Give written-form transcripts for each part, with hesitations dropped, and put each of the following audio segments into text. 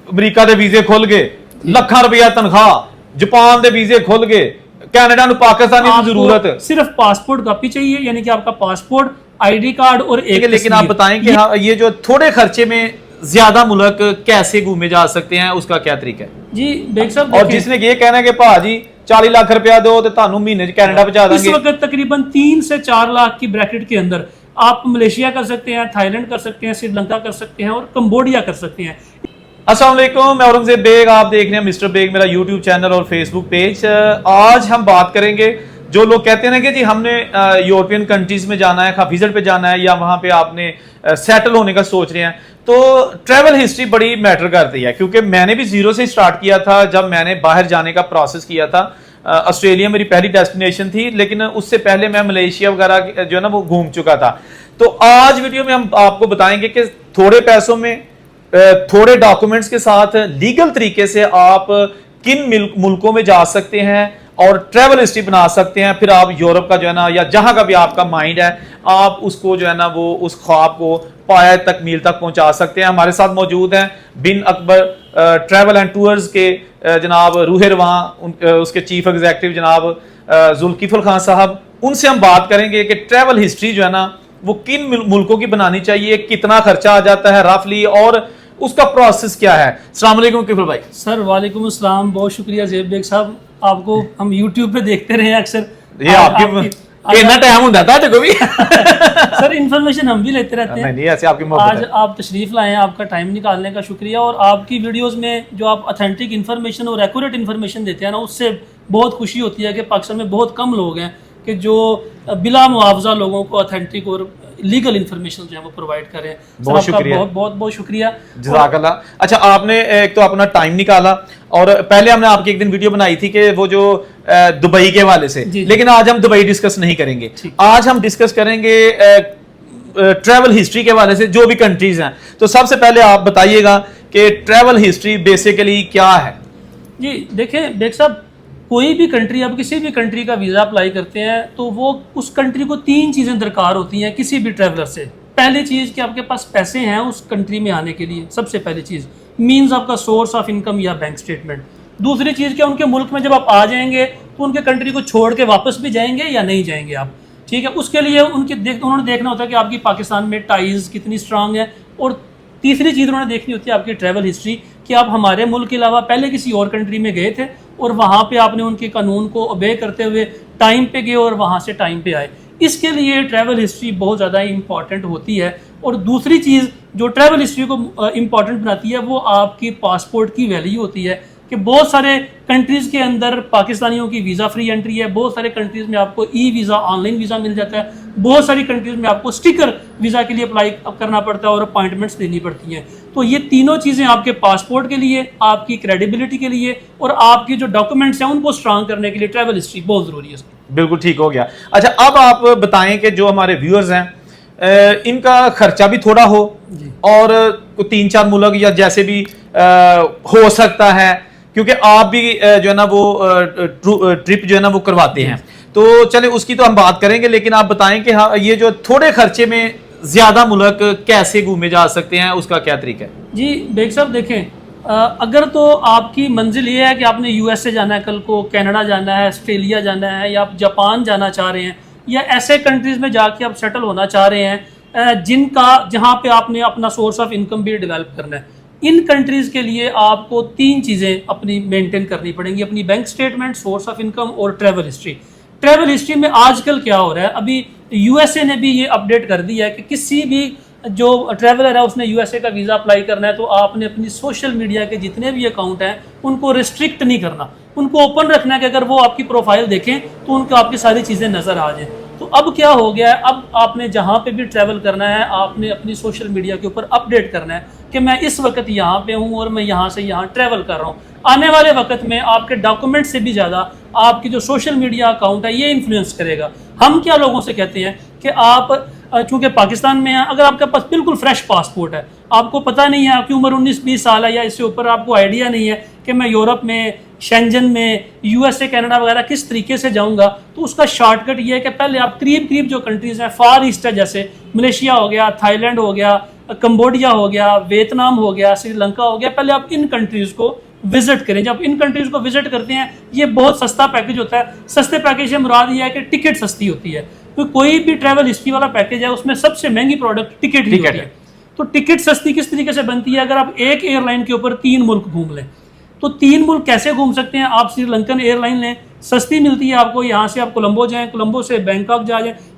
अमरीका के वीजे खुल गए, ਲੱਖਾਂ रुपया तनख्वाह, जापान के वीजे खुल गए, कनाडा ਨੂੰ पाकिस्तानी की जरूरत सिर्फ पासपोर्ट कॉपी चाहिए, यानी कि आपका पासपोर्ट, आईडी कार्ड और एक लेकिन आप बताएं कि हाँ, ये जो थोड़े खर्चे में ज्यादा मुल्क कैसे घूमे जा सकते हैं, उसका क्या तरीका है जी बेग साहब? और जिसने ये कहना है कि भाजी 40 लाख रुपया दो तो ਤੁਹਾਨੂੰ महीने कनाडा पहुंचा देंगे। इस वक्त तकरीबन 3 से 4 लाख की ब्रैकेट के अंदर आप मलेशिया कर सकते हैं, थाईलैंड कर सकते हैं, श्रीलंका कर सकते हैं और कंबोडिया कर सकते हैं। अस्सलाम वालेकुम, मैं औरंगजेब बेग, आप देख रहे हैं मिस्टर बेग, मेरा यूट्यूब चैनल और फेसबुक पेज। आज हम बात करेंगे, जो लोग कहते हैं कि जी हमने यूरोपियन कंट्रीज में जाना है, विजिट पे जाना है या वहां पे आपने सेटल होने का सोच रहे हैं, तो ट्रैवल हिस्ट्री बड़ी मैटर करती है। क्योंकि मैंने भी जीरो से स्टार्ट किया था जब मैंने बाहर जाने का प्रोसेस किया था। ऑस्ट्रेलिया मेरी पहली डेस्टिनेशन थी, लेकिन उससे पहले मैं मलेशिया वगैरह जो है ना वो घूम चुका था। तो आज वीडियो में हम आपको बताएंगे कि थोड़े पैसों में थोड़े डॉक्यूमेंट्स के साथ लीगल तरीके से आप किन मुल्कों में जा सकते हैं और ट्रैवल हिस्ट्री बना सकते हैं। फिर आप यूरोप का जो है ना या जहां का भी आपका माइंड है, आप उसको जो है ना वो उस ख्वाब को पाया तकमील तक पहुंचा सकते हैं। हमारे साथ मौजूद हैं बिन अकबर ट्रैवल एंड टूर्स के जनाब रूहे रवां, उसके चीफ एग्जीक्यूटिव जनाब जुल्किफुल खान साहब। उनसे हम बात करेंगे कि ट्रैवल हिस्ट्री जो है ना वो किन मुल्कों की बनानी चाहिए, कितना खर्चा आ जाता है रफली, और उसका प्रोसेस क्या है। अस्सलाम वालेकुम किफल भाई। सर वालेकुम अस्सलाम, बहुत शुक्रिया ज़ेब बेग साहब, आपको हम यूट्यूब पे देखते रहे हैं अक्सर। ये आपकी इतना टाइम होता था देखो भी सर इन्फॉर्मेशन हम भी लेते रहते हैं। नहीं ऐसे आपकी आज आप तशरीफ लाए हैं, आपका टाइम निकालने का शुक्रिया। और आपकी वीडियोस में जो आप ऑथेंटिक इन्फॉर्मेशन और एक्यूरेट इन्फॉर्मेशन देते हैं ना, उससे बहुत खुशी होती है कि पाकिस्तान में बहुत कम लोग हैं कि जो बिला मुआवजा लोगों को ऑथेंटिक और लीगल इन्फॉर्मेशन जो है वो प्रोवाइड करें। बहुत शुक्रिया, बहुत शुक्रिया, जज़ाकल्लाह। अच्छा, आपने एक तो अपना टाइम निकाला, और पहले हमने आपकी एक दिन वीडियो बनाई थी कि वो जो दुबई के हवाले से, लेकिन आज हम दुबई डिस्कस नहीं करेंगे। आज हम डिस्कस करेंगे ट्रैवल हिस्ट्री के हवाले से, जो भी कंट्रीज हैं। तो सबसे पहले आप बताइएगा कि ट्रैवल हिस्ट्री बेसिकली क्या है। जी देखें बेग साहब, कोई भी कंट्री, आप किसी भी कंट्री का वीज़ा अप्लाई करते हैं तो वो उस कंट्री को 3 चीज़ें दरकार होती हैं किसी भी ट्रैवलर से। पहली चीज़ कि आपके पास पैसे हैं उस कंट्री में आने के लिए, सबसे पहली चीज़ मीन्स आपका सोर्स ऑफ इनकम या बैंक स्टेटमेंट। दूसरी चीज़ क्या, उनके मुल्क में जब आप आ जाएंगे तो उनके कंट्री को छोड़ के वापस भी जाएंगे या नहीं जाएंगे आप, ठीक है। उसके लिए उन्होंने देखना होता है कि आपकी पाकिस्तान में टाइज कितनी स्ट्रांग है। और तीसरी चीज़ उन्होंने देखनी होती है आपकी ट्रैवल हिस्ट्री, कि आप हमारे मुल्क के अलावा पहले किसी और कंट्री में गए थे और वहाँ पे आपने उनके कानून को ओबे करते हुए टाइम पे गए और वहाँ से टाइम पे आए। इसके लिए ट्रैवल हिस्ट्री बहुत ज़्यादा इंपॉर्टेंट होती है। और दूसरी चीज़ जो ट्रैवल हिस्ट्री को इम्पॉर्टेंट बनाती है वो आपकी पासपोर्ट की वैल्यू होती है, कि बहुत सारे कंट्रीज़ के अंदर पाकिस्तानियों की वीज़ा फ्री एंट्री है, बहुत सारे कंट्रीज़ में आपको ई वीज़ा ऑनलाइन वीज़ा मिल जाता है, बहुत सारी कंट्रीज़ में आपको स्टिकर वीज़ा के लिए अप्लाई करना पड़ता है और अपॉइंटमेंट्स देनी पड़ती हैं। तो ये तीनों चीज़ें आपके पासपोर्ट के लिए, आपकी क्रेडिबिलिटी के लिए और आपकी जो डॉक्यूमेंट्स हैं उनको स्ट्रांग करने के लिए ट्रैवल हिस्ट्री बहुत ज़रूरी है। बिल्कुल ठीक हो गया। अच्छा, अब आप बताएं कि जो हमारे व्यूअर्स हैं इनका खर्चा भी थोड़ा हो और 3-4 मुल्क या जैसे भी हो सकता है, क्योंकि आप भी जो है ना वो ट्रिप जो है ना वो करवाते हैं, तो चले उसकी तो हम बात करेंगे। लेकिन आप बताएं कि हाँ, ये जो थोड़े खर्चे में ज्यादा मुल्क कैसे घूमे जा सकते हैं, उसका क्या तरीका है। जी बेग साहब देखें, अगर तो आपकी मंजिल ये है कि आपने यूएसए जाना है, कल को कनाडा जाना है, ऑस्ट्रेलिया जाना है, या आप जापान जाना चाह रहे हैं, या ऐसे कंट्रीज में जाके आप सेटल होना चाह रहे हैं जहाँ पे आपने अपना सोर्स ऑफ इनकम भी डेवलप करना है, इन कंट्रीज़ के लिए आपको 3 चीज़ें अपनी मेंटेन करनी पड़ेंगी, अपनी bank statement, source of income और ट्रैवल हिस्ट्री। ट्रैवल हिस्ट्री में आजकल क्या हो रहा है, अभी यूएसए ने भी ये अपडेट कर दिया है कि किसी भी जो ट्रैवलर है उसने यूएसए का वीज़ा अप्लाई करना है तो आपने अपनी सोशल मीडिया के जितने भी अकाउंट हैं उनको रिस्ट्रिक्ट नहीं करना, उनको ओपन रखना है कि अगर वो आपकी प्रोफाइल देखें तो उनको आपकी सारी चीज़ें नज़र आ जाएँ। तो अब क्या हो गया है, अब आपने जहाँ पे भी ट्रैवल करना है आपने अपनी सोशल मीडिया के ऊपर अपडेट करना है कि मैं इस वक्त यहाँ पे हूँ और मैं यहाँ से यहाँ ट्रैवल कर रहा हूँ। आने वाले वक्त में आपके डॉक्यूमेंट से भी ज़्यादा आपकी जो सोशल मीडिया अकाउंट है ये इन्फ्लुएंस करेगा। हम क्या लोगों से कहते हैं कि आप चूँकि पाकिस्तान में हैं, अगर आपके पास बिल्कुल फ्रेश पासपोर्ट है, आपको पता नहीं है, आपकी उम्र 19-20 साल है या इससे ऊपर, आपको आइडिया नहीं है कि मैं यूरोप में, शेंजन में, यूएसए, कनाडा वगैरह किस तरीके से जाऊंगा, तो उसका शॉर्टकट ये है कि पहले आप करीब करीब जो कंट्रीज़ हैं, फार ईस्ट है, जैसे मलेशिया हो गया, थाईलैंड हो गया, कंबोडिया हो गया, वियतनाम हो गया, श्रीलंका हो गया, पहले आप इन कंट्रीज को विजिट करें। जब इन कंट्रीज को विजिट करते हैं, ये बहुत सस्ता पैकेज होता है। सस्ते पैकेज से मुराद ये है कि टिकट सस्ती होती है। तो कोई भी ट्रैवल हिस्ट्री वाला पैकेज है उसमें सबसे महंगी प्रोडक्ट टिकट ही होती है। तो टिकट सस्ती किस तरीके से बनती है? अगर आप एक एयरलाइन के ऊपर 3 मुल्क घूम लें, तो 3 मुल्क कैसे घूम सकते हैं? आप श्रीलंकन एयरलाइन लें, सस्ती मिलती है आपको। यहाँ से आप कोलंबो जाएं, कोलंबो से बैंकॉक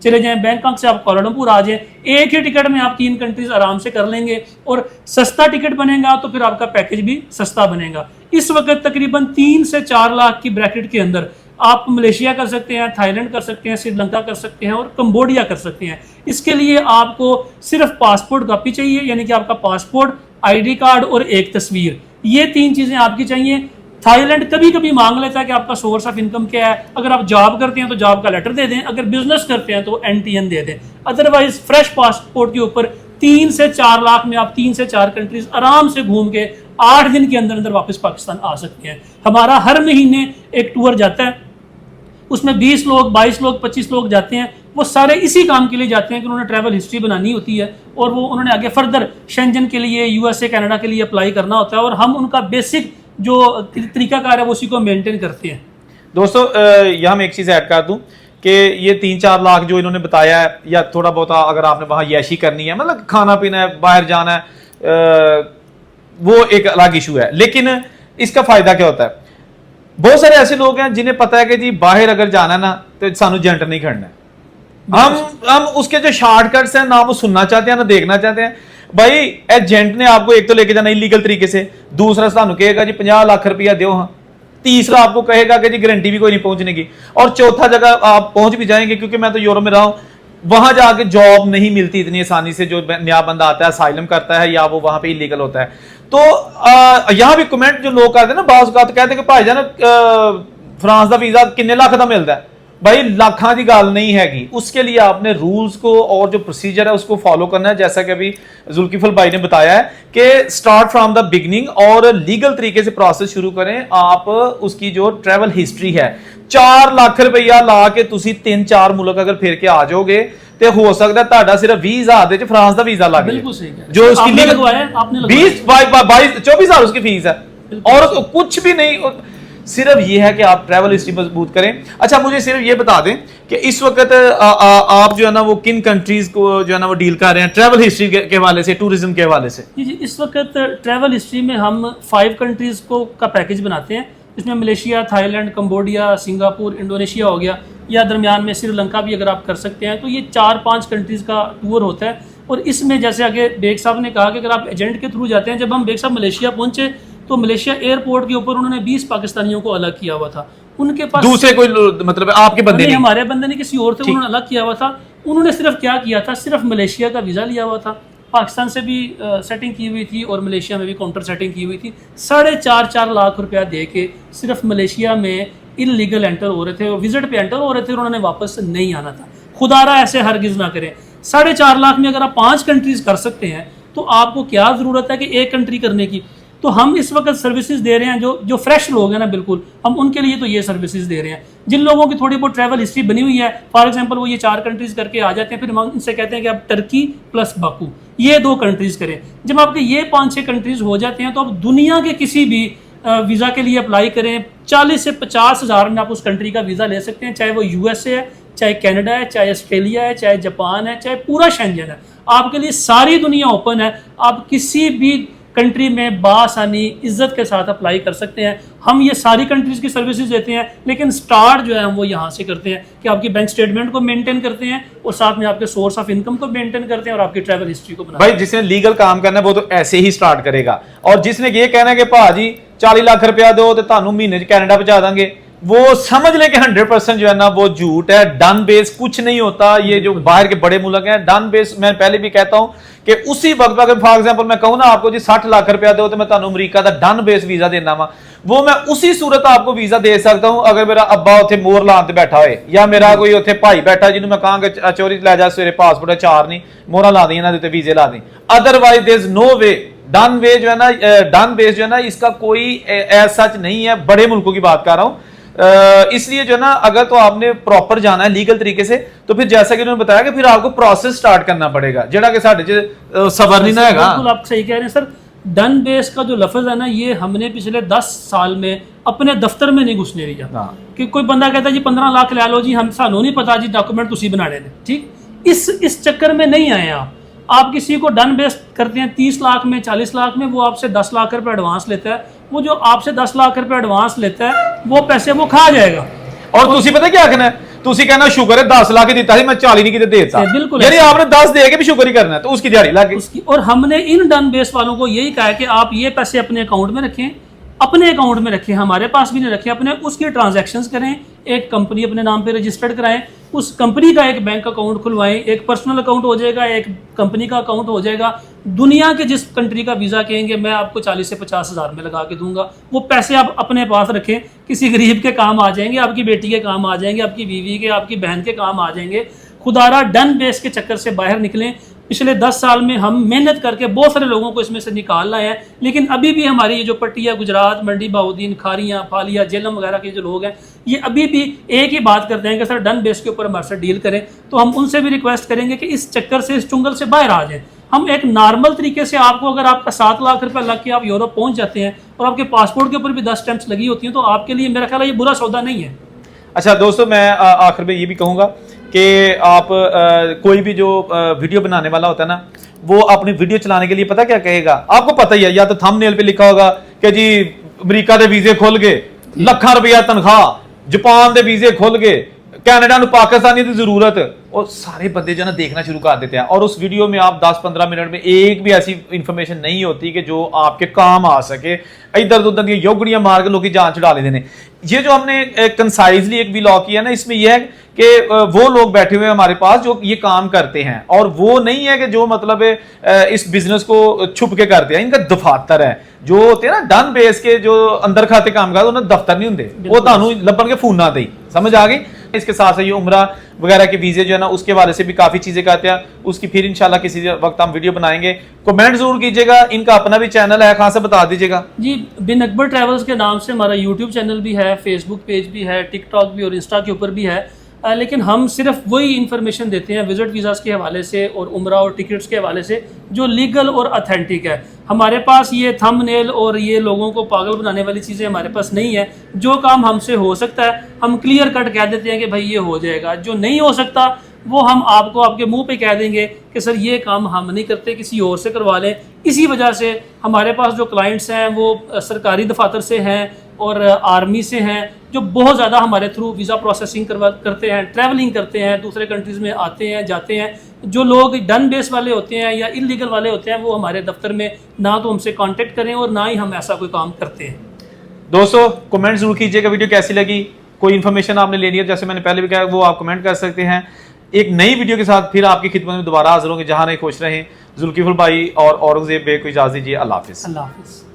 चले जाएं, बैंकॉक से आप कोलालमपुर आ जाएं। एक ही टिकट में आप 3 कंट्रीज आराम से कर लेंगे और सस्ता टिकट बनेगा, तो फिर आपका पैकेज भी सस्ता बनेगा। इस वक्त तकरीबन 3 से 4 लाख की ब्रैकेट के अंदर आप मलेशिया कर सकते हैं, थाईलैंड कर सकते हैं, श्रीलंका कर सकते हैं और कंबोडिया कर सकते हैं। इसके लिए आपको सिर्फ पासपोर्ट कॉपी चाहिए, यानी कि आपका पासपोर्ट, आईडी कार्ड और एक तस्वीर, ये 3 चीजें आपकी चाहिए। थाईलैंड कभी कभी मांग लेता है कि आपका सोर्स ऑफ इनकम क्या है। अगर आप जॉब करते हैं तो जॉब का लेटर दे दें, अगर बिजनेस करते हैं तो NTN दे दें। अदरवाइज फ्रेश पासपोर्ट के ऊपर 3 से 4 लाख में आप 3 से 4 कंट्रीज आराम से घूम के 8 दिन के अंदर अंदर वापस पाकिस्तान आ सकते हैं। हमारा हर महीने एक टूर जाता है, उसमें 20 लोग, 22 लोग, 25 लोग जाते हैं। वो सारे इसी काम के लिए जाते हैं कि उन्होंने ट्रैवल हिस्ट्री बनानी होती है और वो उन्होंने आगे फर्दर शेंजन के लिए, USA, कनाडा के लिए अप्लाई करना होता है और हम उनका बेसिक जो तरीकाकार है वो उसी को मेंटेन करते हैं। दोस्तों यहाँ मैं एक चीज़ ऐड कर दूं कि ये 3-4 लाख जो इन्होंने बताया है, या थोड़ा बहुत अगर आपने वहाँ यैशी करनी है, मतलब खाना पीना है, बाहर जाना है, वो एक अलग इशू है। लेकिन इसका फायदा क्या होता है? बहुत सारे ऐसे लोग हैं जिन्हें पता है कि जी बाहर अगर जाना है ना तो सानू जेंट नहीं खड़ना है। हम उसके जो शॉर्टकट्स हैं ना वो सुनना चाहते हैं ना देखना चाहते हैं। भाई एजेंट ने आपको एक तो लेके जाना इलीगल तरीके से, दूसरा सानू कहेगा जी 50 लाख रुपया दो, हाँ, तीसरा आपको कहेगा कि जी गारंटी भी कोई नहीं पहुंचने की, और चौथा जगह आप पहुंच भी जाएंगे, क्योंकि मैं तो यूरोप में रहा हूं, वहां जाके जॉब नहीं मिलती इतनी आसानी से। जो नया बंदा आता है असाइलम करता है या वो वहां पे इलीगल होता है। तो यहां भी कमेंट जो लोग करते हैं ना, बाज़ औक़ात कहते हैं कि भाई जान फ्रांस का वीजा किन्ने लाख का मिलता है। भाई लाखां की गल नहीं हैगी। उसके लिए आपने रूल्स को और जो प्रोसीजर है उसको फॉलो करना है, जैसा कि अभी जुल्किफल भाई ने बताया है कि स्टार्ट फ्रॉम द बिगनिंग और लीगल तरीके से प्रोसेस शुरू करें। आप उसकी जो ट्रैवल हिस्ट्री है, 4 लाख रुपया ला के तुसी 3-4 मुल्क अगर फिर के आ जाओगे तो हो सकता है ਤੁਹਾਡਾ सिर्फ 20,000 ਦੇ फ्रांस का वीजा लग बिल्कुल सही है। जो उसकी आपने लगवाया, आपने लगवाया। 24,000 उसकी फीस है और कुछ भी नहीं। सिर्फ ये है कि आप ट्रैवल हिस्ट्री मजबूत करें। अच्छा, मुझे सिर्फ ये बता दें कि इस वक्त आप जो है ना वो किन कंट्रीज को जो है ना वो डील कर रहे हैं ट्रैवल हिस्ट्री के हवाले से, टूरिज्म के हवाले से? जी, इस वक्त ट्रैवल हिस्ट्री में हम 5 कंट्रीज का पैकेज बनाते हैं। इसमें Malaysia, Thailand, Cambodia, Singapore, Indonesia हो गया, या दरमियान में श्रीलंका भी अगर आप कर सकते हैं। तो ये 4-5 कंट्रीज का टूर होता है। और इसमें जैसे आगे बेग साहब ने कहा कि अगर आप एजेंट के थ्रू जाते हैं, जब हम बेग साहब मलेशिया पहुंचे तो मलेशिया एयरपोर्ट के ऊपर उन्होंने 20 पाकिस्तानियों को अलग किया हुआ था। उनके पास दूसरे कोई मतलब आपके बंदे नहीं, हमारे बंदे नहीं, किसी और थे, उन्होंने अलग किया हुआ था। उन्होंने सिर्फ क्या किया था, सिर्फ मलेशिया का वीज़ा लिया हुआ था। पाकिस्तान से भी सेटिंग की हुई थी और मलेशिया में भी काउंटर सेटिंग की हुई थी। 4.5 लाख रुपया दे के सिर्फ मलेशिया में इलीगल एंटर हो रहे थे और विजिट पे एंटर हो रहे थे, उन्होंने वापस नहीं आना था। खुदारा ऐसे हरगिज ना करें। 4.5 लाख में अगर आप 5 कंट्रीज कर सकते हैं तो आपको क्या जरूरत है कि एक कंट्री करने की? तो हम इस वक्त सर्विसेज दे रहे हैं जो फ्रेश लोग हैं ना, बिल्कुल हम उनके लिए तो ये सर्विसेज दे रहे हैं। जिन लोगों की थोड़ी बहुत ट्रैवल हिस्ट्री बनी हुई है, फॉर एग्जांपल वो ये 4 कंट्रीज करके आ जाते हैं, फिर हम उनसे कहते हैं कि आप टर्की प्लस बाकू ये 2 कंट्रीज करें। जब आपके ये 5-6 कंट्रीज हो जाते हैं तो आप दुनिया के किसी भी वीज़ा के लिए अप्लाई करें। 40 से 50 हज़ार में आप उस कंट्री का वीज़ा ले सकते हैं, चाहे वो USA है, चाहे कनाडा है, चाहे ऑस्ट्रेलिया है, चाहे जापान है, चाहे पूरा शेंजन है। आपके लिए सारी दुनिया ओपन है। आप किसी भी कंट्री में बासानी इज्जत के साथ अप्लाई कर सकते हैं। हम ये सारी कंट्रीज की सर्विसेज देते हैं, लेकिन स्टार्ट जो है हम वो यहाँ से करते हैं कि आपकी बैंक स्टेटमेंट को मेंटेन करते हैं और साथ में आपके सोर्स ऑफ इनकम को मेंटेन करते हैं और आपकी ट्रैवल हिस्ट्री को बनाते हैं। भाई जिसने लीगल काम करना है वो तो ऐसे ही स्टार्ट करेगा, और जिसने ये कहना है कि भाजी 40 लाख रुपया दो तो ਤੁਹਾਨੂੰ महीने कैनेडा पहुंचा देंगे, वो समझ ले कि 100% जो है ना वो झूठ है। डन बेस कुछ नहीं होता। ये जो बाहर के बड़े मुल्क हैं, डन बेस मैं पहले भी कहता हूं कि उसी वक्त अगर फॉर एग्जांपल मैं कहूं ना आपको जी 60 लाख रुपया दो तो मैं ਤੁਹਾਨੂੰ अमेरिका का डन बेस वीजा देना वा, वो मैं उसी सूरत आपको वीजा दे सकता हूं अगर मेरा अब्बा उत्थे मोहर लान ते बैठा होए या मेरा कोई उत्थे भाई बैठा जिन्होंने मैं कहांगा चोरी लै जा सवेरे पासपोर्ट 4 नहीं मोहरा ला दी इन्हां दे उत्ते वीजे ला दी। Otherwise there is no way. Done way जो है ना, डन बेस जो है ना, इसका कोई सच नहीं है। बड़े मुल्कों की बात कर रहा हूं। इसलिए जो है ना, अगर तो आपने प्रॉपर जाना है लीगल तरीके से, तो फिर जैसा कि उन्होंने बताया कि फिर आपको प्रोसेस स्टार्ट करना पड़ेगा, जेड़ा कि साडे च सबर नहीं ना हैगा। बिल्कुल आप सही कह रहे हैं सर। डन बेस का जो लफ्ज है ना, ये हमने पिछले 10 साल में अपने दफ्तर में नहीं घुसने दिया कि कोई बंदा कहता है जी 15 लाख ले लो जी, हम सानू नहीं पता जी डॉक्यूमेंट तुसी बनाने ने, ठीक। इस चक्कर में नहीं आए आप किसी को डन बेस करते हैं 30 लाख में 40 लाख में, वो आपसे 10 लाख रुपए एडवांस लेता है। वो जो आपसे 10 लाख रुपए एडवांस लेता है वो पैसे वो खा जाएगा। और तुसी पता क्या कहना है, तुसी कहना शुक्र है 10 लाख ही देता है, मैं 40 नहीं किते देता। बिल्कुल, यानी आपने 10 दे के भी शुक्र ही करना है, तो उसकी दिहाड़ी लग गई। और हमने इन डन बेस वालों को यही कहा है कि आप ये पैसे अपने अकाउंट में रखें, अपने अकाउंट में रखें, हमारे पास भी नहीं रखें अपने, उसकी ट्रांजैक्शंस करें, एक कंपनी अपने नाम पे रजिस्टर्ड कराएं, उस कंपनी का एक बैंक अकाउंट खुलवाएं, एक पर्सनल अकाउंट हो जाएगा, एक कंपनी का अकाउंट हो जाएगा। दुनिया के जिस कंट्री का वीज़ा कहेंगे मैं आपको 40 से 50 हज़ार में लगा के दूंगा, वो पैसे आप अपने पास रखें, किसी गरीब के काम आ जाएंगे, आपकी बेटी के काम आ जाएंगे, आपकी बीवी के, आपकी बहन के काम आ जाएंगे। खुदारा डन बेस के चक्कर से बाहर निकलें। पिछले 10 साल में हम मेहनत करके बहुत सारे लोगों को इसमें से निकाल लाए हैं, लेकिन अभी भी हमारी ये जो पट्टिया, गुजरात, मंडी बहाउद्दीन, खारियाँ, फालिया, जेलम वगैरह के जो लोग हैं, ये अभी भी एक ही बात करते हैं कि सर डन बेस के ऊपर हमारे साथ डील करें। तो हम उनसे भी रिक्वेस्ट करेंगे कि इस चक्कर से, इस चुंगल से बाहर आ जाएं। हम एक नॉर्मल तरीके से आपको, अगर आपका 7 लाख रुपए लग के आप यूरोप पहुंच जाते हैं और आपके पासपोर्ट के ऊपर भी 10 स्टैंप्स लगी होती हैं, तो आपके लिए मेरा ख्याल है ये बुरा सौदा नहीं है। अच्छा दोस्तों, मैं आखिर में ये भी कहूँगा कि आप कोई भी जो वीडियो बनाने वाला होता है ना, वो अपनी वीडियो चलाने के लिए पता क्या कहेगा, आपको पता ही है, या तो थंबनेल पे लिखा होगा कि जी अमेरिका के वीजे खुल गए, लाखां रुपया तनख्वाह, जापान के वीजे खुल गए, कनाडा नूं पाकिस्तानी की जरूरत, और सारे बंदे जो ना देखना शुरू कर देते हैं। और उस वीडियो में आप 10-15 मिनट में एक भी ऐसी इंफॉर्मेशन नहीं होती कि जो आपके काम आ सके। इधर उधर दी योगड़ियां मार के लोग की जान चढ़ा लेते हैं। ये जो हमने कंसाइजली एक व्लॉग किया ना, इसमें यह है कि वो लोग बैठे हुए हैं हमारे पास जो ये काम करते हैं, और वो नहीं है कि जो मतलब इस बिजनेस को छुप के करते हैं। इनका दफातर है, जो होते हैं ना डन बेस के, जो अंदर खाते काम करते, उन्हें दफ्तर नहीं होंगे, वो तुहानू लभन के फोना ते ही। समझ आ गई। इसके साथ साथ ये उम्रा वगैरह के वीजे जो है ना, उसके बारे से भी काफी चीजें कहते हैं, उसकी फिर इंशाल्लाह किसी वक्त हम वीडियो बनाएंगे। कमेंट जरूर कीजिएगा। इनका अपना भी चैनल है, कहां से बता दीजिएगा जी। बिन अकबर ट्रैवल्स के नाम से हमारा यूट्यूब चैनल भी है, फेसबुक पेज भी है, टिकटॉक भी और इंस्टा के ऊपर भी है। लेकिन हम सिर्फ वही इन्फॉर्मेशन देते हैं विजिट वीज़ास के हवाले से और उम्रा और टिकट्स के हवाले से जो लीगल और अथेंटिक है। हमारे पास ये थंबनेल और ये लोगों को पागल बनाने वाली चीज़ें हमारे पास नहीं है। जो काम हमसे हो सकता है हम क्लियर कट कह देते हैं कि भाई ये हो जाएगा, जो नहीं हो सकता वो हम आपको आपके मुंह पे कह देंगे कि सर ये काम हम नहीं करते, किसी और से करवा लें। इसी वजह से हमारे पास जो क्लाइंट्स हैं वो सरकारी दफातर से हैं और आर्मी से हैं, जो बहुत ज़्यादा हमारे थ्रू वीज़ा प्रोसेसिंग करते हैं, ट्रैवलिंग करते हैं, दूसरे कंट्रीज़ में आते हैं जाते हैं। जो लोग डन बेस वाले होते हैं या इलीगल वाले होते हैं, वो हमारे दफ्तर में ना तो हमसे कांटेक्ट करें और ना ही हम ऐसा कोई काम करते हैं। दोस्तों कमेंट जरूर कीजिएगा वीडियो कैसी लगी। कोई इन्फॉर्मेशन आपने लेनी है, जैसे मैंने पहले भी कहा, वो आप कमेंट कर सकते हैं। एक नई वीडियो के साथ फिर आपकी खिदमत में दोबारा हाजिर होंगे। जहां रहे खुश रहें। जुल्किफुल भाई और औरंगजेब बे को इजाज़त दीजिए। अल्लाह हाफिज़। अल्लाह हाफिज़।